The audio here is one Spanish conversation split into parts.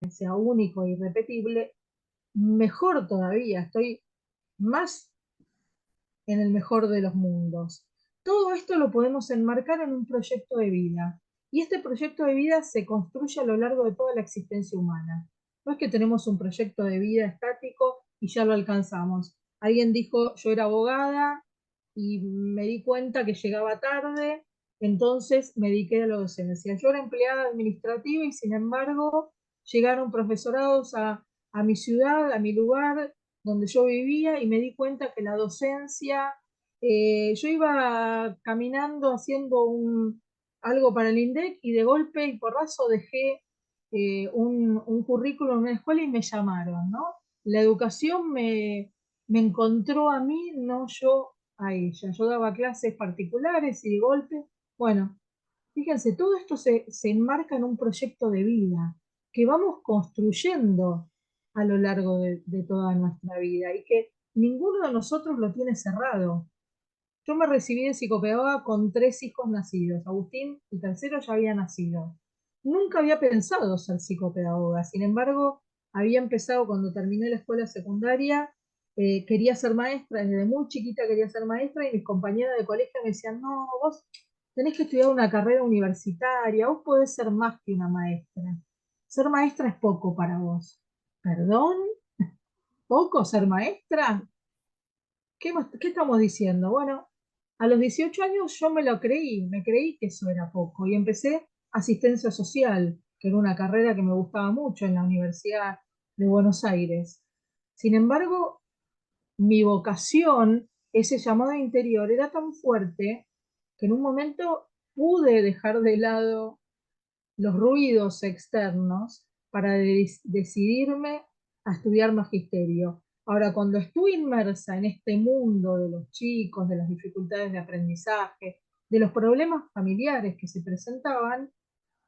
sea único e irrepetible, mejor todavía, estoy más en el mejor de los mundos. Todo esto lo podemos enmarcar en un proyecto de vida. Y este proyecto de vida se construye a lo largo de toda la existencia humana. No es que tenemos un proyecto de vida estático y ya lo alcanzamos. Alguien dijo, yo era abogada y me di cuenta que llegaba tarde, entonces me dediqué a la docencia. Yo era empleada administrativa y sin embargo llegaron profesorados a mi ciudad, a mi lugar, donde yo vivía y me di cuenta que la docencia, yo iba caminando haciendo algo para el INDEC y de golpe y porrazo dejé un currículum en una escuela y me llamaron, ¿no? La educación me encontró a mí, no yo a ella. Yo daba clases particulares y de golpe, bueno, fíjense, todo esto se enmarca en un proyecto de vida que vamos construyendo a lo largo de toda nuestra vida y que ninguno de nosotros lo tiene cerrado. Yo me recibí de psicopedagoga con 3 hijos nacidos. Agustín, el tercero, ya había nacido. Nunca había pensado ser psicopedagoga. Sin embargo, había empezado cuando terminé la escuela secundaria, quería ser maestra, desde muy chiquita quería ser maestra y mis compañeras de colegio me decían, no, vos tenés que estudiar una carrera universitaria, vos podés ser más que una maestra. Ser maestra es poco para vos. ¿Perdón? ¿Poco ser maestra? ¿Qué estamos diciendo? Bueno, a los 18 años yo me lo creí, me creí que eso era poco y empecé asistencia social, que era una carrera que me gustaba mucho en la Universidad de Buenos Aires. Sin embargo, mi vocación, ese llamado interior, era tan fuerte que en un momento pude dejar de lado los ruidos externos para decidirme a estudiar magisterio. Ahora, cuando estuve inmersa en este mundo de los chicos, de las dificultades de aprendizaje, de los problemas familiares que se presentaban,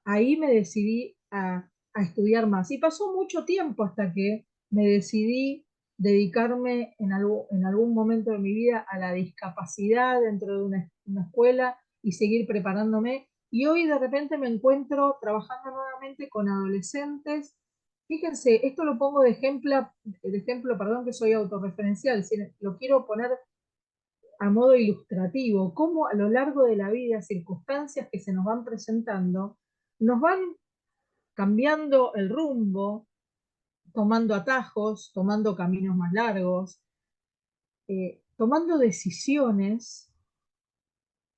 ahí me decidí a estudiar más. Y pasó mucho tiempo hasta que me decidí dedicarme en algún momento de mi vida a la discapacidad dentro de una escuela y seguir preparándome. Y hoy de repente me encuentro trabajando nuevamente con adolescentes. Fíjense, esto lo pongo de ejemplo, perdón que soy autorreferencial, lo quiero poner a modo ilustrativo, cómo a lo largo de la vida, circunstancias que se nos van presentando, nos van cambiando el rumbo, tomando atajos, tomando caminos más largos, tomando decisiones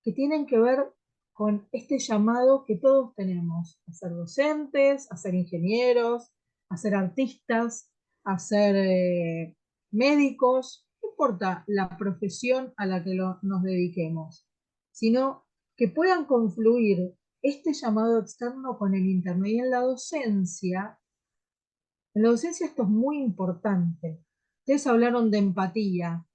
que tienen que ver con este llamado que todos tenemos, a ser docentes, a ser ingenieros, a ser artistas, a ser médicos, no importa la profesión a la que nos dediquemos, sino que puedan confluir este llamado externo con el interno. Y en la docencia esto es muy importante. Ustedes hablaron de empatía,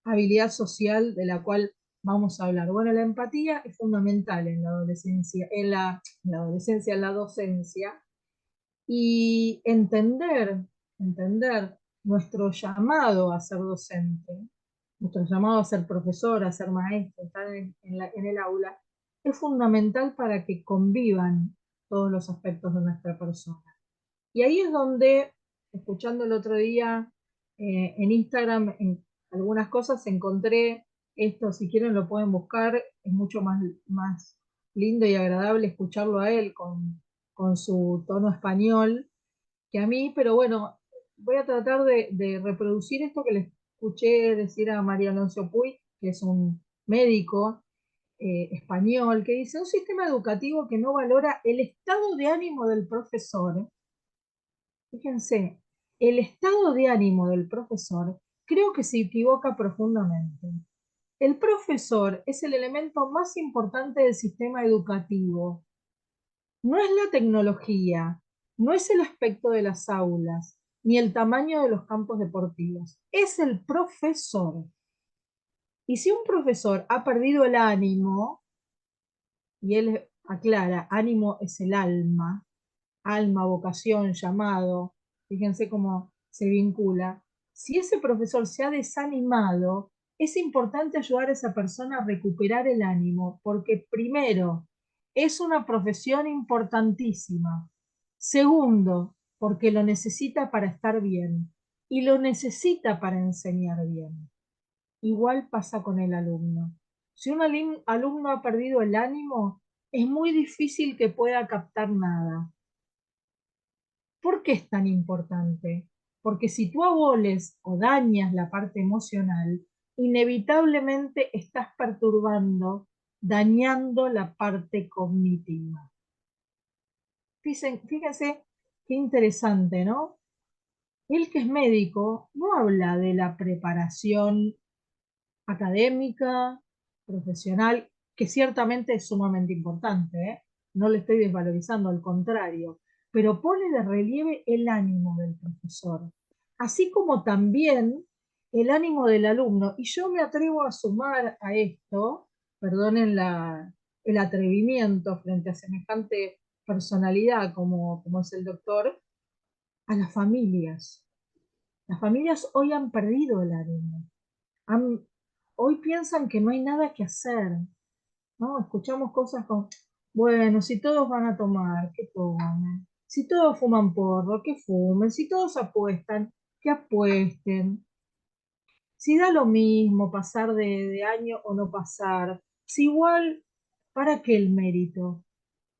habilidad social de la cual vamos a hablar. Bueno, la empatía es fundamental en la adolescencia, en la docencia, y entender nuestro llamado a ser docente, nuestro llamado a ser profesor, a ser maestro, estar en el aula, es fundamental para que convivan todos los aspectos de nuestra persona. Y ahí es donde, escuchando el otro día en Instagram, en algunas cosas encontré esto, si quieren lo pueden buscar, es mucho más lindo y agradable escucharlo a él con su tono español que a mí, pero bueno, voy a tratar de reproducir esto que le escuché decir a María Alonso Puig, que es un médico español, que dice, un sistema educativo que no valora el estado de ánimo del profesor. Fíjense, el estado de ánimo del profesor creo que se equivoca profundamente. El profesor es el elemento más importante del sistema educativo. No es la tecnología, no es el aspecto de las aulas, ni el tamaño de los campos deportivos. Es el profesor. Y si un profesor ha perdido el ánimo, y él aclara, ánimo es el alma, vocación, llamado, fíjense cómo se vincula. Si ese profesor se ha desanimado, es importante ayudar a esa persona a recuperar el ánimo, porque primero, es una profesión importantísima. Segundo, porque lo necesita para estar bien y lo necesita para enseñar bien. Igual pasa con el alumno. Si un alumno ha perdido el ánimo, es muy difícil que pueda captar nada. ¿Por qué es tan importante? Porque si tú aboles o dañas la parte emocional, inevitablemente estás perturbando, dañando la parte cognitiva. Fíjense qué interesante, ¿no? Él que es médico no habla de la preparación académica, profesional, que ciertamente es sumamente importante, ¿eh? No le estoy desvalorizando, al contrario, pero pone de relieve el ánimo del profesor, así como también el ánimo del alumno. Y yo me atrevo a sumar a esto, perdonen el atrevimiento frente a semejante personalidad como es el doctor, a las familias. Las familias hoy han perdido el ánimo. Han- Hoy piensan que no hay nada que hacer, ¿no? Escuchamos cosas como, bueno, si todos van a tomar, que tomen. Si todos fuman porro, que fumen. Si todos apuestan, que apuesten. Si da lo mismo pasar de año o no pasar. Si igual, ¿para qué el mérito?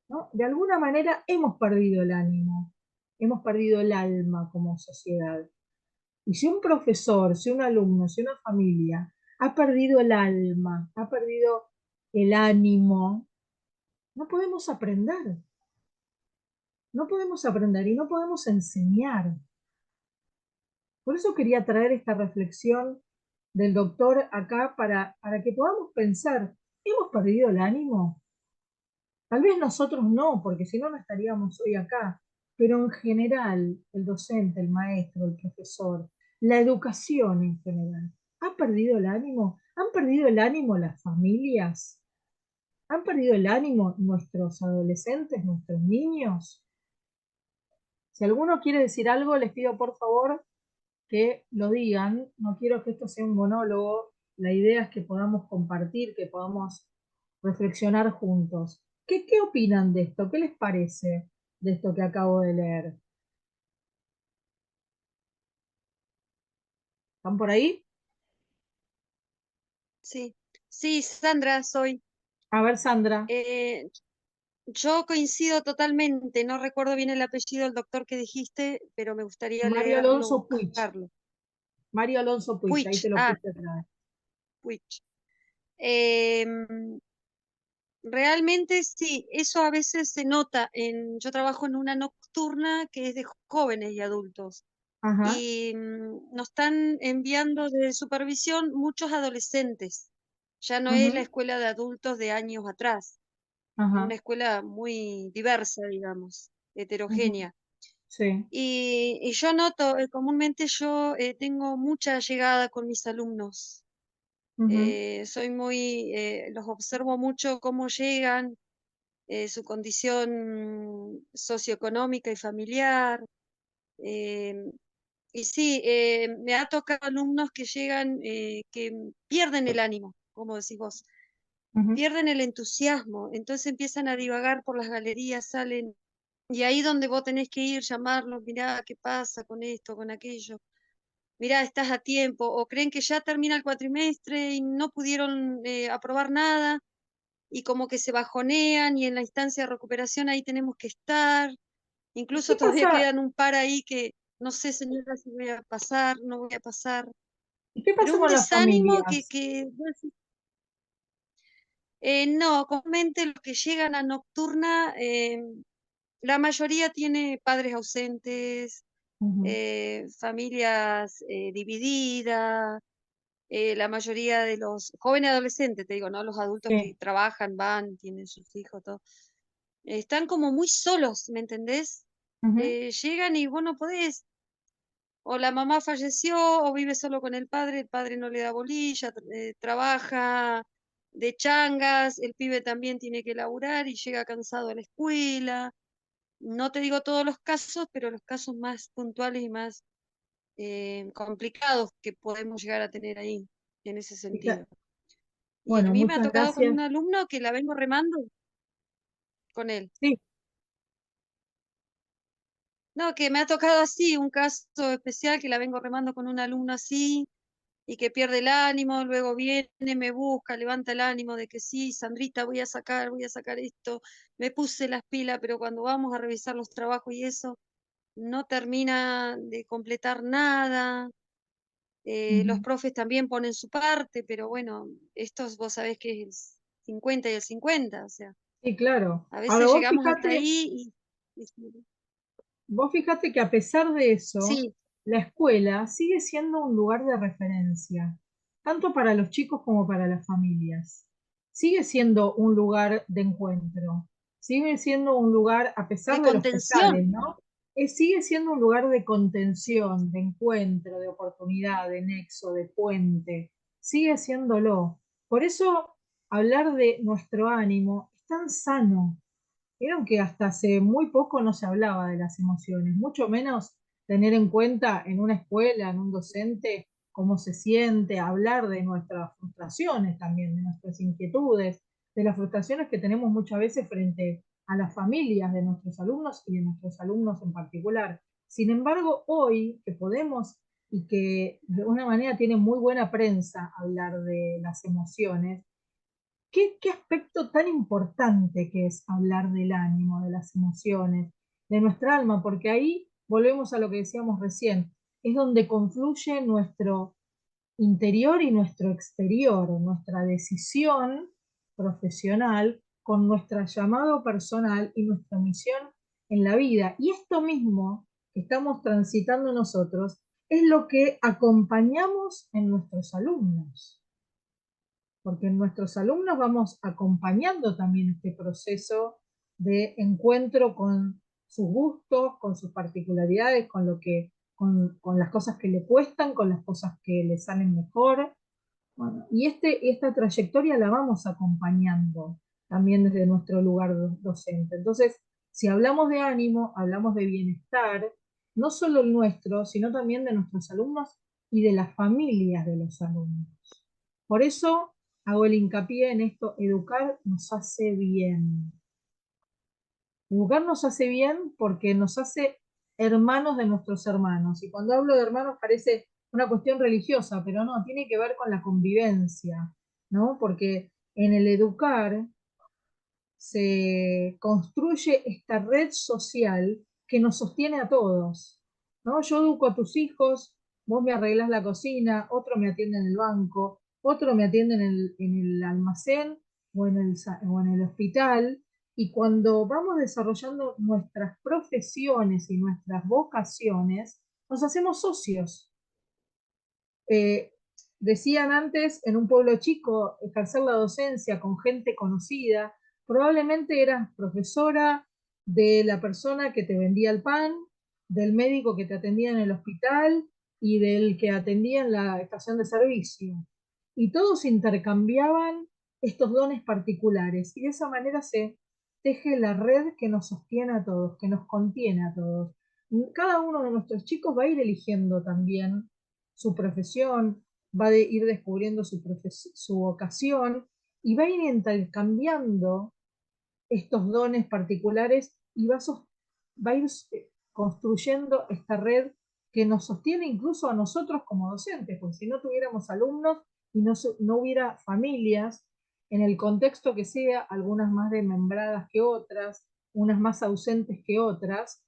¿No? De alguna manera hemos perdido el ánimo, hemos perdido el alma como sociedad. Y si un profesor, si un alumno, si una familia ha perdido el alma, ha perdido el ánimo, no podemos aprender, no podemos aprender y no podemos enseñar. Por eso quería traer esta reflexión del doctor acá para que podamos pensar, ¿hemos perdido el ánimo? Tal vez nosotros no, porque si no, no estaríamos hoy acá, pero en general, el docente, el maestro, el profesor, la educación en general, ¿ha perdido el ánimo? ¿Han perdido el ánimo las familias? ¿Han perdido el ánimo nuestros adolescentes, nuestros niños? Si alguno quiere decir algo, les pido por favor que lo digan. No quiero que esto sea un monólogo. La idea es que podamos compartir, que podamos reflexionar juntos. ¿Qué opinan de esto? ¿Qué les parece de esto que acabo de leer? ¿Están por ahí? Sí, sí, Sandra, soy. A ver, Sandra. Eh, yo coincido totalmente, no recuerdo bien el apellido del doctor que dijiste, pero me gustaría Mario leerlo, Alonso Puig. buscarlo. Mario Alonso Puig, ahí Puig, te lo ah, puse atrás. Puig. Em, realmente sí, eso a veces se nota yo trabajo en una nocturna que es de jóvenes y adultos Ajá, y nos están enviando de supervisión muchos adolescentes. Ya no es la ujú, escuela de adultos de años atrás. Es una ajá, escuela muy diversa, digamos, ujú, heterogénea. sí, Y yo noto, comúnmente yo tengo mucha llegada con mis alumnos. ujú, Soy muy, los observo mucho cómo llegan, su condición socioeconómica y familiar. em, y sí, me ha tocado alumnos que llegan, que pierden el ánimo, como decís vos, ujú. pierden el entusiasmo, entonces empiezan a divagar por las galerías, salen, y ahí donde vos tenés que ir, llamarlos, mirá, ¿qué pasa con esto, con aquello? Mirá, estás a tiempo, o creen que ya termina el cuatrimestre y no pudieron aprobar nada, y como que se bajonean, y en la instancia de recuperación ahí tenemos que estar, ¿Y incluso qué todavía pasa, quedan un par ahí que no sé, señora, si voy a pasar, no voy a pasar, y qué pero pasa un con las desánimo que, familias? vos decís, no, comúnmente los que llegan a nocturna, la mayoría tiene padres ausentes, Ujú, familias divididas, la mayoría de los jóvenes adolescentes, te digo, ¿no? Los adultos que sí, trabajan, van, tienen sus hijos, todo, están como muy solos, ¿me entendés? ujú. Llegan y vos no podés, o la mamá falleció, o vive solo con el padre no le da bolilla, trabaja de changas, el pibe también tiene que laburar y llega cansado a la escuela. No te digo todos los casos, pero los casos más puntuales y más complicados que podemos llegar a tener ahí, en ese sentido. Y a Bueno, mí me ha muchas tocado con gracias. un alumno que la vengo remando con él. Sí, No, que me ha tocado así, un caso especial que la vengo remando con un alumno así, y que pierde el ánimo, luego viene, me busca, levanta el ánimo de que sí, Sandrita, voy a sacar esto, me puse las pilas, pero cuando vamos a revisar los trabajos y eso, no termina de completar nada. Los Ujú. profes también ponen su parte, pero bueno, estos vos sabés que es el 50 y el 50, o sea, Sí, claro. a Ahora veces llegamos hasta ahí vos fíjate que a pesar de eso, sí, la escuela sigue siendo un lugar de referencia, tanto para los chicos como para las familias. Sigue siendo un lugar de encuentro, sigue siendo un lugar, a de pesar de los pesares, contención. ¿no? Sigue siendo un lugar de contención, de encuentro, de oportunidad, de nexo, de puente. Sigue siéndolo. Por eso hablar de nuestro ánimo es tan sano. Vieron que hasta hace muy poco no se hablaba de las emociones, mucho menos tener en cuenta en una escuela, en un docente, cómo se siente, hablar de nuestras frustraciones también, de nuestras inquietudes, de las frustraciones que tenemos muchas veces frente a las familias de nuestros alumnos y de nuestros alumnos en particular. Sin embargo, hoy que podemos y que de alguna manera tiene muy buena prensa hablar de las emociones, qué aspecto tan importante que es hablar del ánimo, de las emociones, de nuestra alma, porque ahí volvemos a lo que decíamos recién, es donde confluye nuestro interior y nuestro exterior, nuestra decisión profesional con nuestro llamado personal y nuestra misión en la vida. Y esto mismo que estamos transitando nosotros es lo que acompañamos en nuestros alumnos, porque en nuestros alumnos vamos acompañando también este proceso de encuentro con sus gustos, con sus particularidades, con lo que, con las cosas que le cuestan, con las cosas que le salen mejor. Bueno, y esta trayectoria la vamos acompañando también desde nuestro lugar docente. Entonces, si hablamos de ánimo, hablamos de bienestar, no solo el nuestro, sino también de nuestros alumnos y de las familias de los alumnos. Por eso hago el hincapié en esto, educar nos hace bien. Educar nos hace bien porque nos hace hermanos de nuestros hermanos. Y cuando hablo de hermanos parece una cuestión religiosa, pero no, tiene que ver con la convivencia, ¿no? Porque en el educar se construye esta red social que nos sostiene a todos, ¿no? Yo educo a tus hijos, vos me arreglás la cocina, otro me atiende en el banco, otro me atiende en el almacén o en el hospital, y cuando vamos desarrollando nuestras profesiones y nuestras vocaciones, nos hacemos socios. Eh, Decían antes, en un pueblo chico, ejercer la docencia con gente conocida, probablemente eras profesora de la persona que te vendía el pan, del médico que te atendía en el hospital y del que atendía en la estación de servicio. Y todos intercambiaban estos dones particulares y de esa manera se teje la red que nos sostiene a todos, que nos contiene a todos. Cada uno de nuestros chicos va a ir eligiendo también su profesión, va a ir descubriendo su vocación y va a ir intercambiando estos dones particulares y va a ir construyendo esta red que nos sostiene incluso a nosotros como docentes, porque si no tuviéramos alumnos y no hubiera familias, en el contexto que sea, algunas más desmembradas que otras, unas más ausentes que otras,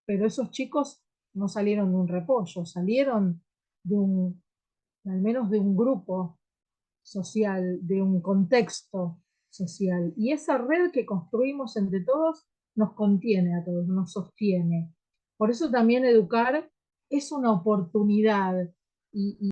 pero esos chicos no salieron de un repollo, salieron de un, al menos de un grupo social, de un contexto social. Y esa red que construimos entre todos nos contiene a todos, nos sostiene. Por eso también educar es una oportunidad y